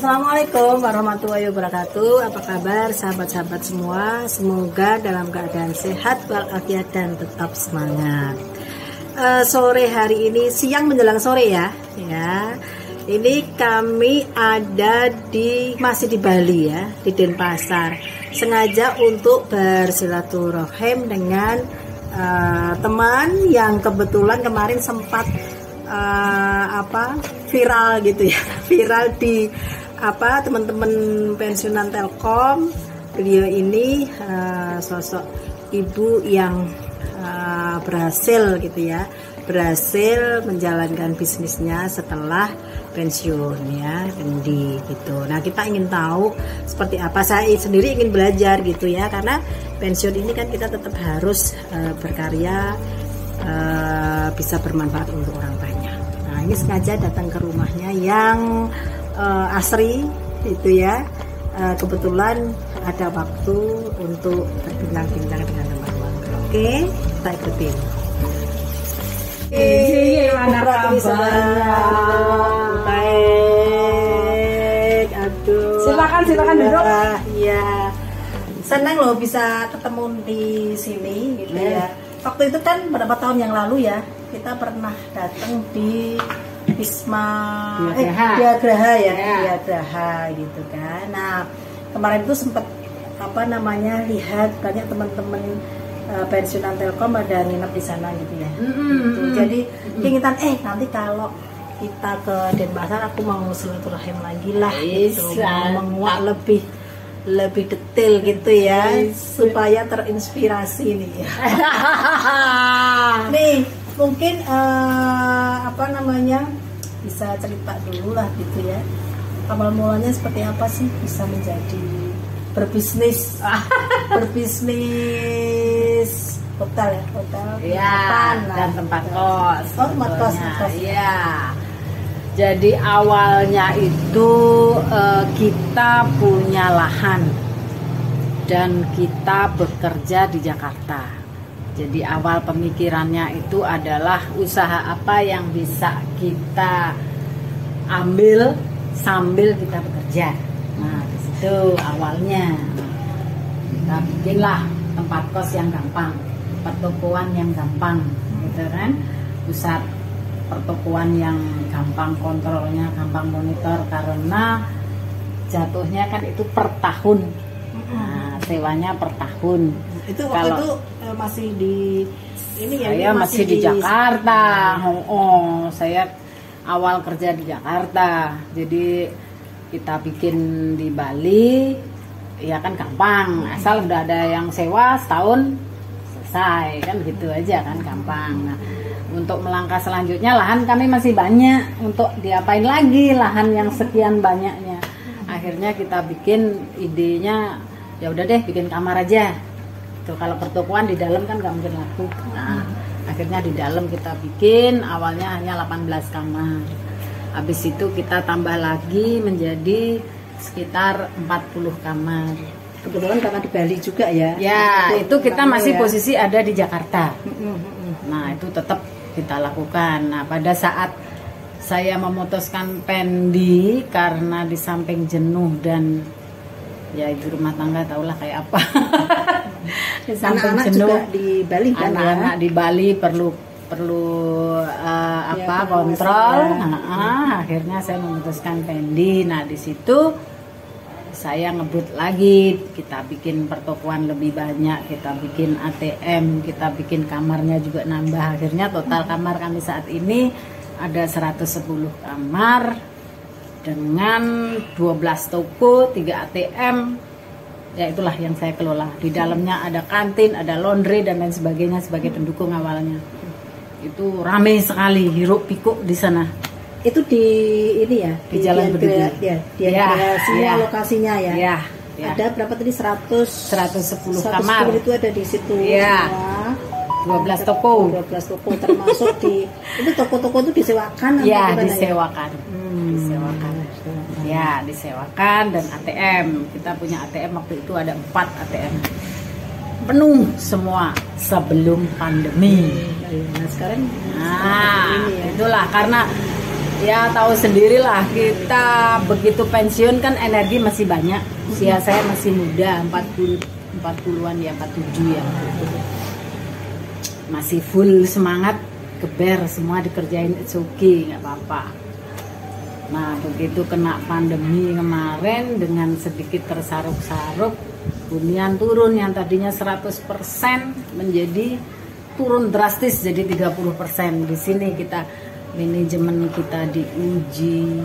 Assalamualaikum warahmatullahi wabarakatuh. Apa kabar sahabat-sahabat semua? Semoga dalam keadaan sehat walafiat dan tetap semangat. Sore hari ini, siang menjelang sore ya. Ini kami ada masih di Bali ya, di Denpasar. Sengaja untuk bersilaturahim dengan teman yang kebetulan kemarin sempat viral gitu ya, viral di teman-teman pensiunan Telkom. Beliau ini sosok ibu yang berhasil gitu ya, berhasil menjalankan bisnisnya setelah pensiun ya, Endi gitu. Nah, kita ingin tahu seperti apa. Saya sendiri ingin belajar gitu ya, karena pensiun ini kan kita tetap harus berkarya, bisa bermanfaat untuk orang banyak. Nah, ini sengaja datang ke rumahnya yang asri itu ya. Kebetulan ada waktu untuk berbincang-bincang dengan teman-teman. Oke, kita ikutin. Mana kabarnya? Baik, aduh. Silakan duduk. Iya. Senang loh bisa ketemu di sini gitu ya. Waktu itu kan beberapa tahun yang lalu ya, kita pernah datang di Wisma Diagraha ya, Diagraha gitu kan. Nah, kemarin itu sempat lihat banyak teman-teman pensiunan Telkom ada nginep di sana gitu ya. Gitu. Jadi keinginan nanti kalau kita ke Denpasar aku mau silaturahim lagi lah gitu, mau menguak lebih detail gitu ya, supaya terinspirasi nih ya. Nih mungkin bisa cerita dulu lah gitu ya, awal mulanya seperti apa sih bisa menjadi berbisnis hotel dan tempat kos. Tempat kos. Iya. Jadi awalnya itu kita punya lahan dan kita bekerja di Jakarta. Jadi awal pemikirannya itu adalah usaha apa yang bisa kita ambil sambil kita bekerja. Nah, di situ awalnya kita bikinlah tempat kos yang gampang, pertokoan yang gampang, gitu kan? Pusat pertokoan yang gampang kontrolnya, gampang monitor, karena jatuhnya kan itu per tahun. Nah, sewanya per tahun. Itu waktu itu masih di saya masih di Jakarta. Saya awal kerja di Jakarta. Jadi kita bikin di Bali, ya kan gampang. Asal udah ada yang sewa setahun selesai kan, gitu aja kan, gampang. Nah, untuk melangkah selanjutnya lahan kami masih banyak, untuk diapain lagi lahan yang sekian banyaknya. Akhirnya kita bikin idenya, ya udah deh bikin kamar aja. Tuh, kalau pertokoan di dalam kan nggak mungkin laku. Nah, akhirnya di dalam kita bikin, awalnya hanya 18 kamar. Habis itu kita tambah lagi menjadi sekitar 40 kamar. Kebetulan karena di Bali juga ya. Ya, itu kita masih posisi ada di Jakarta. Nah, itu tetap kita lakukan. Nah, pada saat saya memutuskan pendi karena di samping jenuh dan ya ibu rumah tangga tahulah kayak apa. Di samping anak-anak jenuh juga di Bali kan, anak-anak di Bali perlu kontrol. Akhirnya saya memutuskan pendi. Nah, di situ saya ngebut lagi, kita bikin pertokoan lebih banyak, kita bikin ATM, kita bikin kamarnya juga nambah. Akhirnya total kamar kami saat ini ada 110 kamar dengan 12 toko, 3 ATM. Ya, itulah yang saya kelola. Di dalamnya ada kantin, ada laundry dan lain sebagainya sebagai pendukung awalnya. Itu ramai sekali, hiruk pikuk di sana. Itu di di Jalan Berdiri. Lokasinya ya. Ya. Ada berapa tadi? 110 kamar. Itu ada di situ. Ya. 12 toko. 12 toko termasuk itu toko-toko itu disewakan atau ya, gimana? Disewakan. Ya, disewakan dan ATM. Kita punya ATM waktu itu ada 4 ATM. Penuh semua sebelum pandemi. Nah, sekarang itulah karena Ya tahu sendirilah, kita begitu pensiun kan energi masih banyak. Usia saya masih muda, 40-an ya, 47 ya. Masih full semangat, geber, semua dikerjain, it's okay, nggak apa-apa. Nah begitu kena pandemi kemarin dengan sedikit tersaruk-saruk, hunian turun yang tadinya 100% menjadi turun drastis jadi 30%. Di sini kita manajemen kita diuji,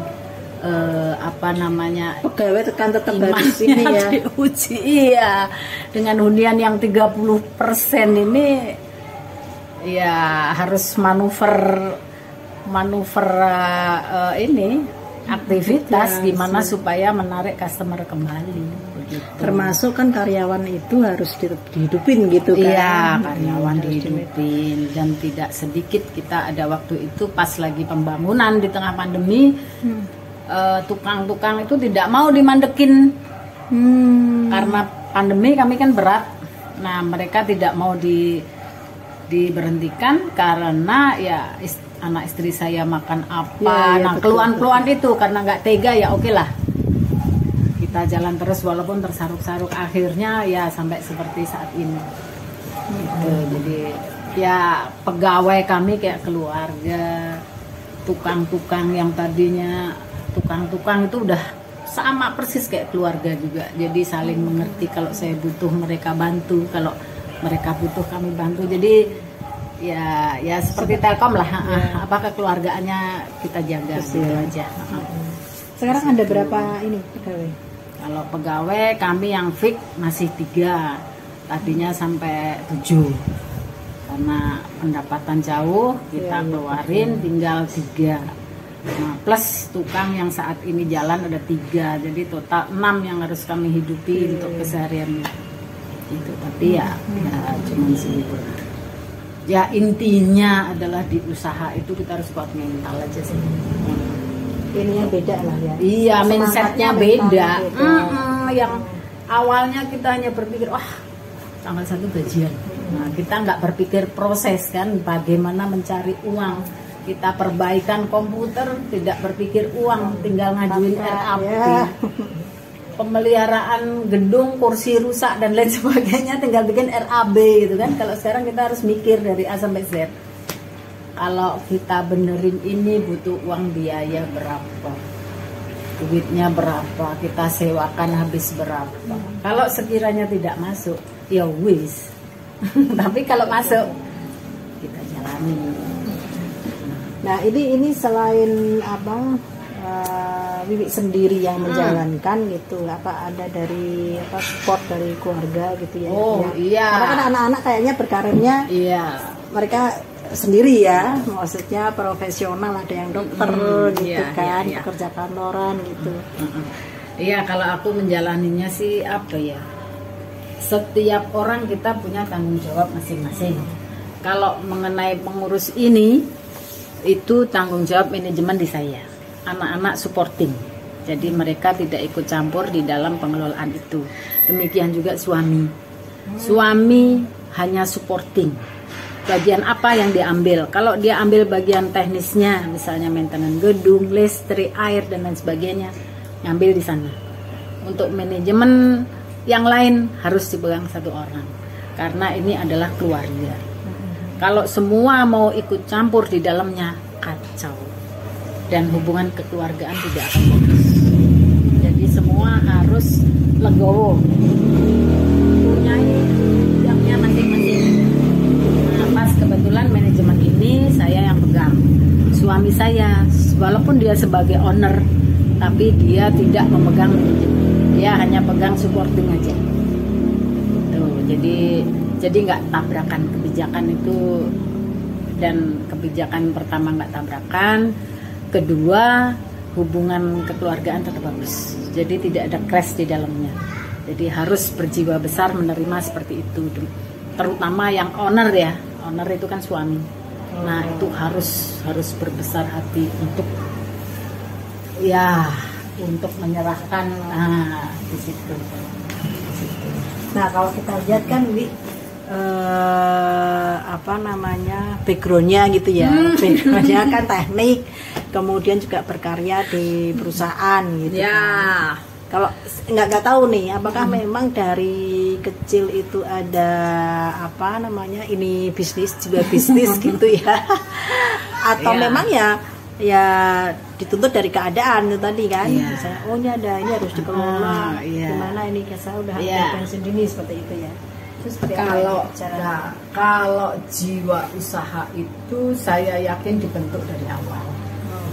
pegawai tekan tetap dari sini ya diuji, iya, dengan hunian yang 30% ini ya harus manuver ini aktivitas gimana supaya menarik customer kembali begitu. Termasuk kan karyawan itu harus dihidupin gitu kan. Iya, karyawan dihidupin, dan tidak sedikit kita ada waktu itu pas lagi pembangunan di tengah pandemi, tukang-tukang itu tidak mau dimandekin karena pandemi kami kan berat. Nah mereka tidak mau diberhentikan karena ya anak istri saya makan apa, nah keluhan-keluhan itu karena nggak tega ya oke lah kita jalan terus walaupun tersaruk-saruk, akhirnya ya sampai seperti saat ini gitu. Jadi ya pegawai kami kayak keluarga, tukang-tukang yang tadinya tukang-tukang itu udah sama persis kayak keluarga juga, jadi saling mengerti. Kalau saya butuh mereka bantu, kalau mereka butuh kami bantu, jadi ya seperti Telkom lah, apa kekeluargaannya kita jaga gitu aja. Sekarang ada berapa ini pegawai? Kalau pegawai kami yang fix masih 3, tadinya sampai 7 karena pendapatan jauh kita keluarin tinggal 3. Nah, plus tukang yang saat ini jalan ada 3, jadi total 6 yang harus kami hidupi untuk keseharian itu. Tapi ya cuman segitu. Ya intinya adalah di usaha itu kita harus kuat mental aja sih. Ininya beda lah ya. Iya, mindsetnya beda. Yang awalnya kita hanya berpikir wah tanggal 1 gajian. Nah kita nggak berpikir proses kan, bagaimana mencari uang. Kita perbaikan komputer tidak berpikir uang, tinggal ngajuin RAP. Pemeliharaan gedung, kursi rusak dan lain sebagainya tinggal bikin RAB gitu kan. Kalau sekarang kita harus mikir dari A sampai Z. Kalau kita benerin ini butuh uang biaya berapa, duitnya berapa, kita sewakan habis berapa. Kalau sekiranya tidak masuk ya wis. Tapi kalau masuk kita jalani. Nah ini selain apa Wiwi sendiri yang menjalankan gitu, apa ada dari support dari keluarga gitu ya? Oh ya. iya. Karena kan anak-anak kayaknya berkarirnya mereka sendiri ya, maksudnya profesional, ada yang dokter gitu kan, pekerja kantoran gitu. Iya, kalau aku menjalaninya sih apa ya? Setiap orang kita punya tanggung jawab masing-masing. Kalau mengenai pengurus ini, itu tanggung jawab manajemen di saya. Anak-anak supporting, jadi mereka tidak ikut campur di dalam pengelolaan itu. Demikian juga suami hanya supporting. Bagian apa yang diambil, kalau dia ambil bagian teknisnya, misalnya maintenance gedung, listrik, air dan lain sebagainya, ngambil di sana. Untuk manajemen yang lain harus dipegang satu orang, karena ini adalah keluarga. Kalau semua mau ikut campur di dalamnya, kacau. Dan hubungan kekeluargaan tidak akan bagus. Jadi semua harus legowo, punya bidangnya masing-masing. Nah, pas kebetulan manajemen ini saya yang pegang. Suami saya, walaupun dia sebagai owner, tapi dia tidak memegang manajemen. Dia hanya pegang supporting aja. Tuh, jadi nggak tabrakan kebijakan itu. Dan kebijakan pertama nggak tabrakan. Kedua, hubungan kekeluargaan tetap bagus. Jadi tidak ada crash di dalamnya. Jadi harus berjiwa besar menerima seperti itu. Terutama yang owner ya. Owner itu kan suami. Nah, itu harus berbesar hati untuk untuk menyerahkan di situ. Nah, kalau kita lihat kan backgroundnya gitu ya, backgroundnya kan teknik, kemudian juga berkarya di perusahaan gitu. Ya. Kan. Kalau nggak tahu nih, apakah memang dari kecil itu ada apa namanya ini bisnis jiwa bisnis gitu ya, atau memang ya dituntut dari keadaan itu tadi kan, misalnya oh ini ada ini harus dikelola, gimana ini saya udah pensiun dini seperti itu ya. Kalau jiwa usaha itu saya yakin dibentuk dari awal.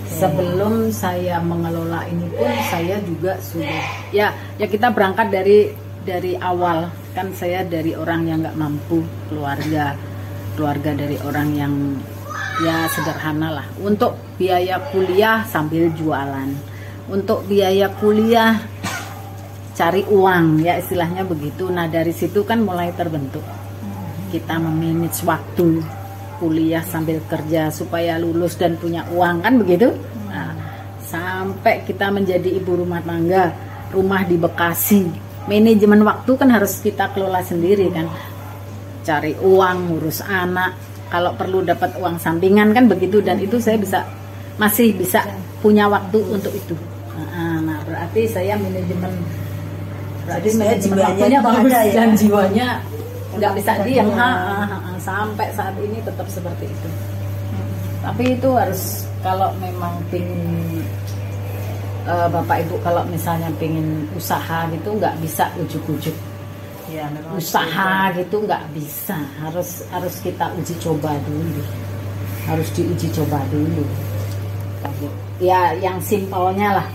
Sebelum saya mengelola ini pun saya juga sudah ya kita berangkat dari awal kan, saya dari orang yang nggak mampu, keluarga dari orang yang ya sederhana lah, untuk biaya kuliah sambil jualan, untuk biaya kuliah cari uang ya istilahnya begitu. Nah dari situ kan mulai terbentuk kita memanage waktu kuliah sambil kerja supaya lulus dan punya uang kan begitu. Nah, sampai kita menjadi ibu rumah tangga, rumah di Bekasi, manajemen waktu kan harus kita kelola sendiri kan, cari uang, ngurus anak, kalau perlu dapat uang sampingan kan begitu. Dan itu saya masih bisa punya waktu untuk itu. Nah berarti saya manajemen, berarti manajemen waktunya bagus ya? Dan jiwanya nggak bisa diam. Sampai saat ini tetap seperti itu. Tapi itu harus, kalau memang pingin Bapak Ibu kalau misalnya pingin usaha gitu nggak bisa ujuk-ujuk ya, usaha gitu nggak bisa, harus kita uji coba dulu, harus diuji coba dulu ya. Yang simpelnya lah,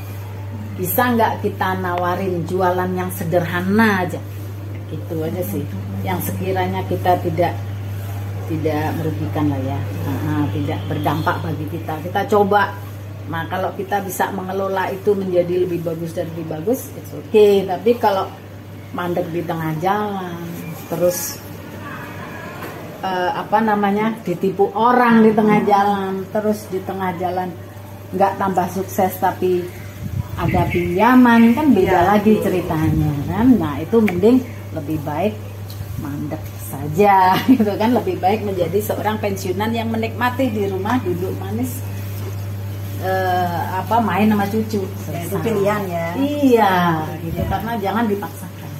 bisa nggak kita nawarin jualan yang sederhana aja gitu aja sih, yang sekiranya kita tidak merugikan lah ya, tidak berdampak bagi kita coba. Nah kalau kita bisa mengelola itu menjadi lebih bagus dan lebih bagus, it's okay. Tapi kalau mandek di tengah jalan, terus ditipu orang di tengah jalan, terus di tengah jalan nggak tambah sukses tapi ada pinjaman, kan beda lagi ceritanya kan. Nah itu mending lebih baik mandek saja gitu kan, lebih baik menjadi seorang pensiunan yang menikmati di rumah, duduk manis, main sama cucu. Itu pilihan ya. Iya gitu, karena jangan dipaksakan,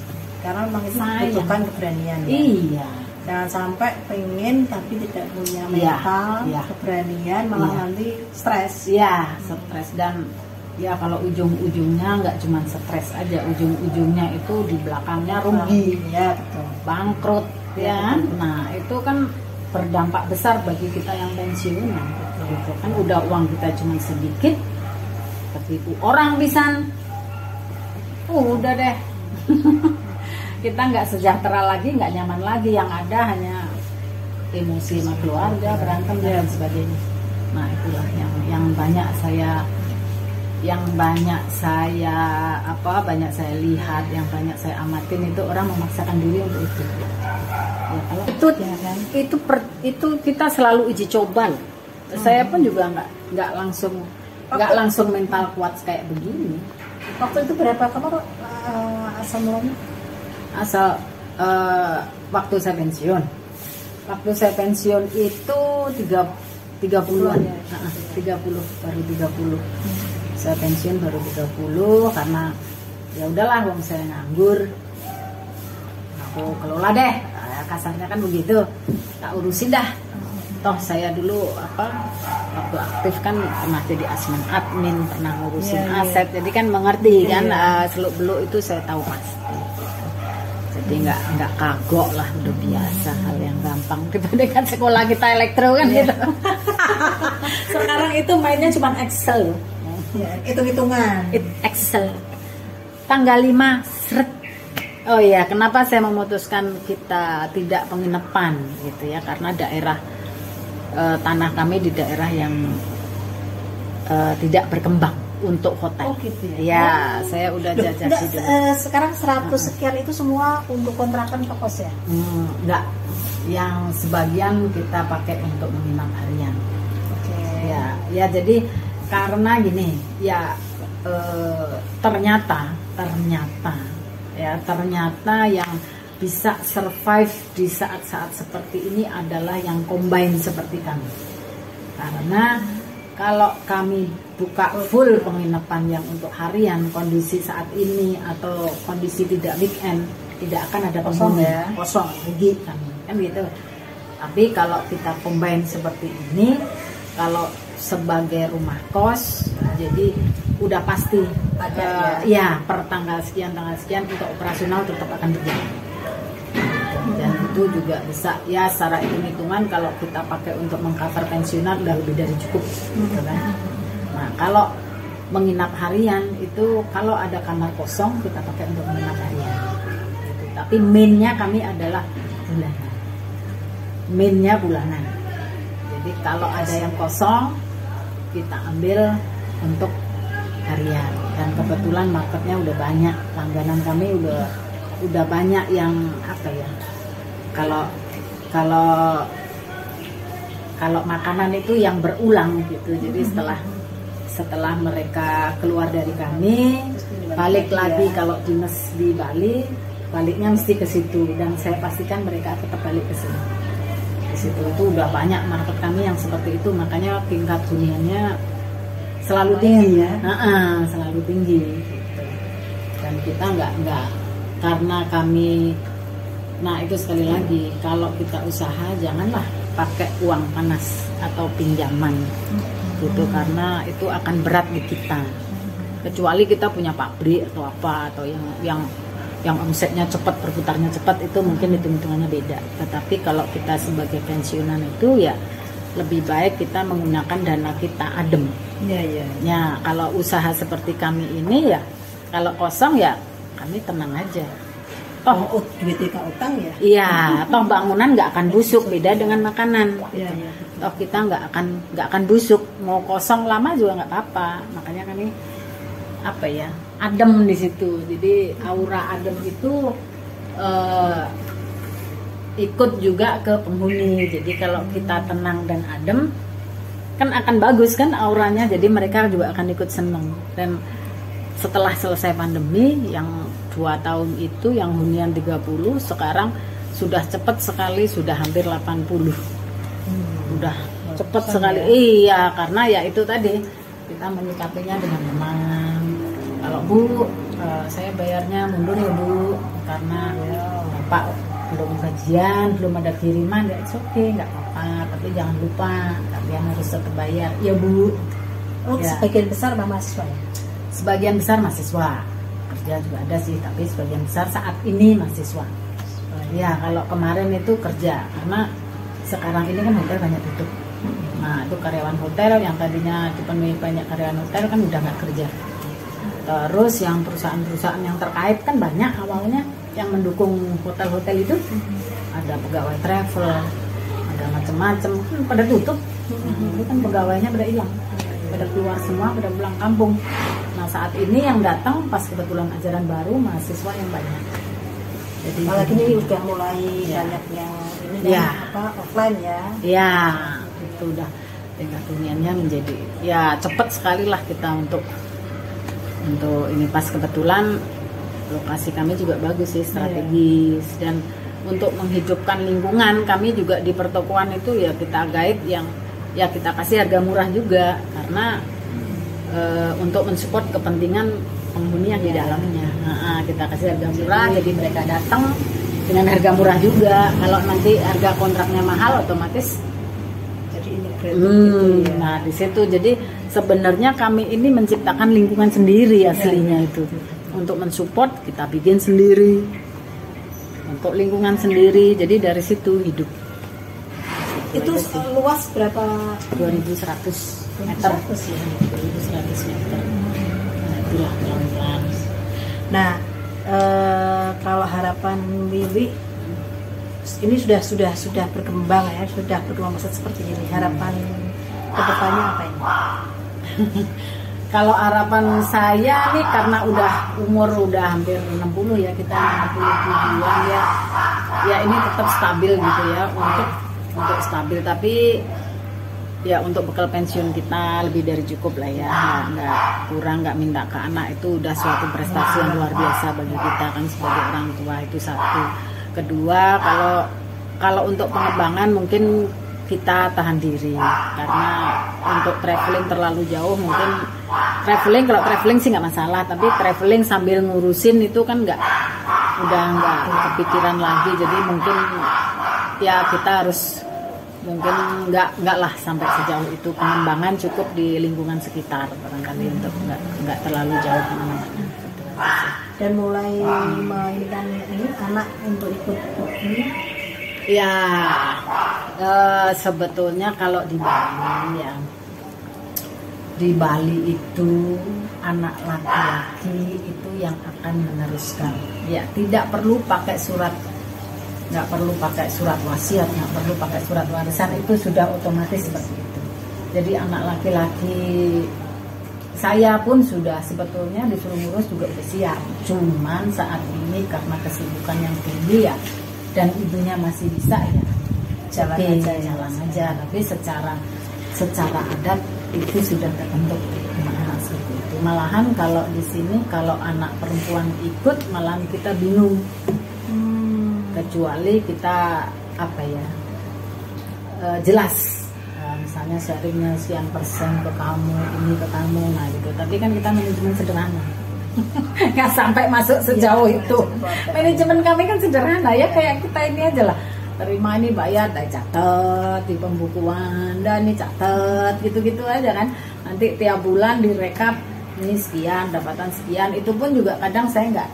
karena memang itu membutuhkan keberanian ya? Iya, jangan sampai pengen tapi tidak punya mental, keberanian, malah nanti stres. Iya, stres. Dan ya kalau ujung-ujungnya nggak cuma stres aja, ujung-ujungnya itu di belakangnya rugi, ya betul, bangkrut ya. Nah itu kan berdampak besar bagi kita yang pensiunan gitu kan. Udah uang kita cuma sedikit, ketipu orang pisan, udah deh kita nggak sejahtera lagi, nggak nyaman lagi, yang ada hanya emosi sama keluarga, berantem dan sebagainya. Nah itulah yang banyak saya lihat, yang banyak saya amatin, itu orang memaksakan diri untuk itu. Ya, kalau itu kita selalu uji coba. Saya pun juga nggak langsung mental kuat kayak begini. Waktu itu berapa kamu asal mulanya? Asal waktu saya pensiun. Waktu saya pensiun itu 30-an ya. 30 baru 30. Saya pensiun baru 30 karena ya udahlah, wong saya nganggur, aku kelola deh, kasarnya kan begitu, tak urusin dah. Toh saya dulu waktu aktif kan pernah jadi admin, pernah ngurusin aset, jadi kan mengerti kan, seluk beluk itu saya tahu pasti. Jadi nggak kagok lah, udah biasa, hal yang gampang. Kita dengan sekolah kita elektro kan gitu. Sekarang itu mainnya cuma Excel. Ya, hitung-hitungan. Excel. Tanggal 5 seret. Oh iya, kenapa saya memutuskan kita tidak penginapan gitu ya? Karena daerah tanah kami di daerah yang tidak berkembang untuk hotel. Oh gitu ya. Ya, saya udah jajaki dulu. Sekarang 100 sekian itu semua untuk kontrakan ke kos ya? Enggak. Yang sebagian kita pakai untuk menginap harian. Oke. Ya jadi karena gini ya, ternyata yang bisa survive di saat-saat seperti ini adalah yang combine seperti kami. Karena kalau kami buka full penginapan yang untuk harian, kondisi saat ini atau kondisi tidak weekend, tidak akan ada Kosong penghuni. ya? Kosong rugi kami kan gitu. Tapi kalau kita combine seperti ini, kalau sebagai rumah kos, jadi udah pasti Ada, ya per tanggal sekian untuk operasional tetap akan berjalan. Dan itu juga bisa ya secara hitung-hitungan kalau kita pakai untuk mengcover pensiunan udah lebih dari cukup gitu kan. Nah kalau menginap harian itu kalau ada kamar kosong kita pakai untuk menginap harian gitu. Tapi mainnya kami adalah bulanan. Jadi kalau ada yang kosong kita ambil untuk harian. Dan kebetulan marketnya udah banyak, langganan kami udah banyak yang apa ya, kalau makanan itu yang berulang gitu. Jadi setelah mereka keluar dari kami balik lagi kalau dinas di Bali, baliknya mesti ke situ, dan saya pastikan mereka tetap balik ke sini. Di situ itu udah banyak market kami yang seperti itu, makanya tingkat huniannya selalu tinggi ya. Selalu tinggi gitu. Dan kita nggak karena kami, nah itu sekali lagi, kalau kita usaha janganlah pakai uang panas atau pinjaman gitu, karena itu akan berat di kita. Kecuali kita punya pabrik atau apa, atau yang omsetnya cepat, perputarannya cepat, itu mungkin hitung-hitungannya beda. Tetapi kalau kita sebagai pensiunan itu ya lebih baik kita menggunakan dana kita adem. Ya, kalau usaha seperti kami ini ya, kalau kosong ya kami tenang aja. Toh duit kita utang ya. Iya, toh bangunan nggak akan busuk, beda dengan makanan. Toh kita nggak akan busuk, mau kosong lama juga nggak apa-apa. Makanya kami apa ya, adem di situ. Jadi aura adem itu ikut juga ke penghuni. Jadi kalau kita tenang dan adem kan akan bagus kan auranya, jadi mereka juga akan ikut seneng. Dan setelah selesai pandemi yang 2 tahun itu yang hunian 30, sekarang sudah cepat sekali, sudah hampir 80. Udah cepat sekali ya. Iya, karena ya itu tadi kita menyikapinya dengan tenang. Kalau Bu, saya bayarnya mundur ya Bu, karena Bapak belum gajian, belum ada kiriman, ya it's okay, nggak apa-apa, tapi jangan lupa kalian harus tetap bayar ya Bu. Ya. Sebagian besar mahasiswa ya? Sebagian besar mahasiswa, kerja juga ada sih, tapi sebagian besar saat ini mahasiswa. Ya kalau kemarin itu kerja, karena sekarang ini kan hotel banyak tutup. Nah itu karyawan hotel yang tadinya dipenuhi banyak karyawan hotel kan udah nggak kerja. Terus yang perusahaan-perusahaan yang terkait kan banyak awalnya yang mendukung hotel-hotel itu, ada pegawai travel, ada macam-macam, kan pada tutup. Itu kan pegawainya pada hilang, pada keluar semua, pada pulang kampung. Nah saat ini yang datang pas kebetulan ajaran baru, mahasiswa yang banyak. Jadi apalagi ini udah mulai banyak yang ini offline ya. Ya itu udah tingkat huniannya menjadi ya cepat sekali lah kita untuk ini. Pas kebetulan lokasi kami juga bagus sih, strategis. Dan untuk menghidupkan lingkungan kami juga di pertokoan itu ya kita guide yang ya kita kasih harga murah juga, karena untuk mensupport kepentingan penghuni yang di dalamnya. Kita kasih harga murah, jadi mereka datang dengan harga murah juga. Kalau nanti harga kontraknya mahal otomatis jadi integrated gitu ya. Nah di situ jadi sebenarnya kami ini menciptakan lingkungan sendiri aslinya itu. Untuk mensupport kita bikin sendiri, untuk lingkungan sendiri, jadi dari situ hidup. Itu luas berapa? 2100 meter. 2100 meter. Nah itulah pelan-pelan. Nah kalau harapan Wiwi ini sudah berkembang ya, sudah berkembang seperti ini. Harapan kedepannya apa ini? Kalau harapan saya nih, karena umur udah hampir 60 ya, kita 67-an ya ini tetap stabil gitu ya, untuk stabil, tapi ya untuk bekal pensiun kita lebih dari cukup lah ya, nggak kurang, nggak minta ke anak, itu udah suatu prestasi yang luar biasa bagi kita kan sebagai orang tua. Itu satu. Kedua, kalau untuk pengembangan mungkin kita tahan diri, karena untuk traveling terlalu jauh mungkin kalau traveling sih nggak masalah, tapi traveling sambil ngurusin itu kan udah nggak kepikiran lagi. Jadi mungkin ya kita harus mungkin nggak lah sampai sejauh itu, pengembangan cukup di lingkungan sekitar barangkali, untuk nggak terlalu jauh kemana-mana. Dan mulai mainkan ini anak untuk ikut ini. Ya, sebetulnya kalau di Bali itu anak laki-laki itu yang akan meneruskan. Ya, tidak perlu pakai surat, nggak perlu pakai surat wasiat, nggak perlu pakai surat warisan, itu sudah otomatis seperti itu. Jadi anak laki-laki saya pun sudah sebetulnya disuruh ngurus juga udah siap. Cuman saat ini karena kesibukan yang tinggi ya, dan ibunya masih bisa ya jalan aja. Tapi secara adat itu sudah terbentuk anak seperti itu. Malahan kalau di sini kalau anak perempuan ikut malahan kita bingung. Kecuali kita jelas, misalnya sharingnya sekian persen ke kamu, ini ke kamu, nah gitu. Tapi kan kita manajemen sederhana. Nggak sampai masuk sejauh itu. Manajemen kami kan sederhana ya, kayak kita ini aja lah, terima ini bayar, catat di pembukuan, dan ini catat gitu-gitu aja kan. Nanti tiap bulan direkap, ini sekian, dapatan sekian. Itu pun juga kadang saya nggak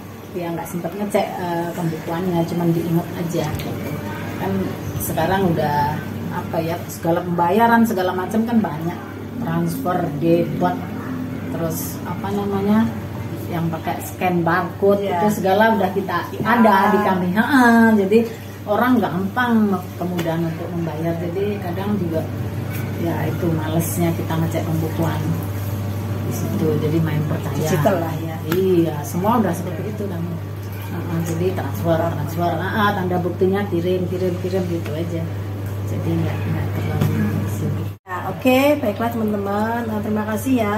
sempat ngecek pembukuannya, cuman diingat aja gitu. Kan sekarang udah segala pembayaran segala macam kan banyak, transfer, debit, terus yang pakai scan barcode, itu segala udah kita ada di kami. Jadi orang gampang, kemudahan untuk membayar. Jadi kadang juga ya itu malesnya kita ngecek pembukuan di situ. Jadi main percaya. Digital lah ya. Iya, semua udah seperti itu kan. Jadi transfer, tanda buktinya kirim gitu aja. Jadi nggak terlalu sibuk. Oke, baiklah teman-teman. Terima kasih ya.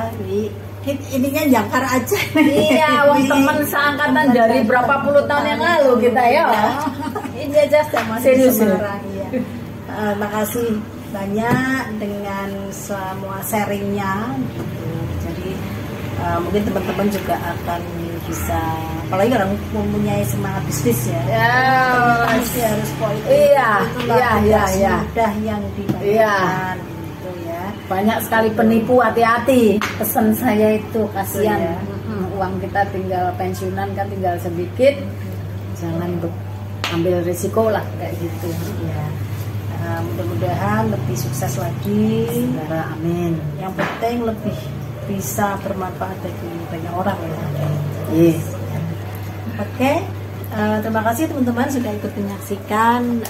Ininya jangkar aja. Iya, wong teman seangkatan dari berapa puluh tahun yang lalu kita ya. Ini aja sama serius Semarang ya. Makasih banyak dengan semua sharingnya. Gitu. Jadi mungkin teman-teman juga akan bisa, apalagi orang mempunyai semangat bisnis ya. Pasti harus positif. Iya. Mudah yang dibayarkan. Banyak sekali penipu, hati-hati. Pesan saya itu kasihan. Uang kita tinggal pensiunan kan tinggal sedikit. Jangan ambil risiko lah kayak gitu. Ya. Mudah-mudahan lebih sukses lagi. Amin. Yang penting lebih bisa bermanfaat bagi banyak orang ya. Yes. Oke. Terima kasih teman-teman sudah ikut menyaksikan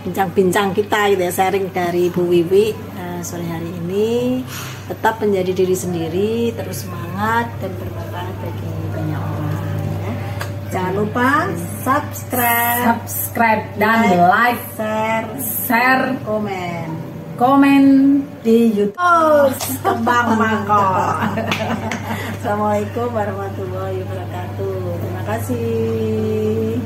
bincang-bincang kita gitu ya, sharing dari Bu Wiwi sore hari ini. Tetap menjadi diri sendiri, terus semangat dan bermanfaat bagi banyak orang ya. Jangan lupa subscribe dan like, share, komen di YouTube. Kembang Mangkok. Assalamualaikum warahmatullahi wabarakatuh. Terima kasih.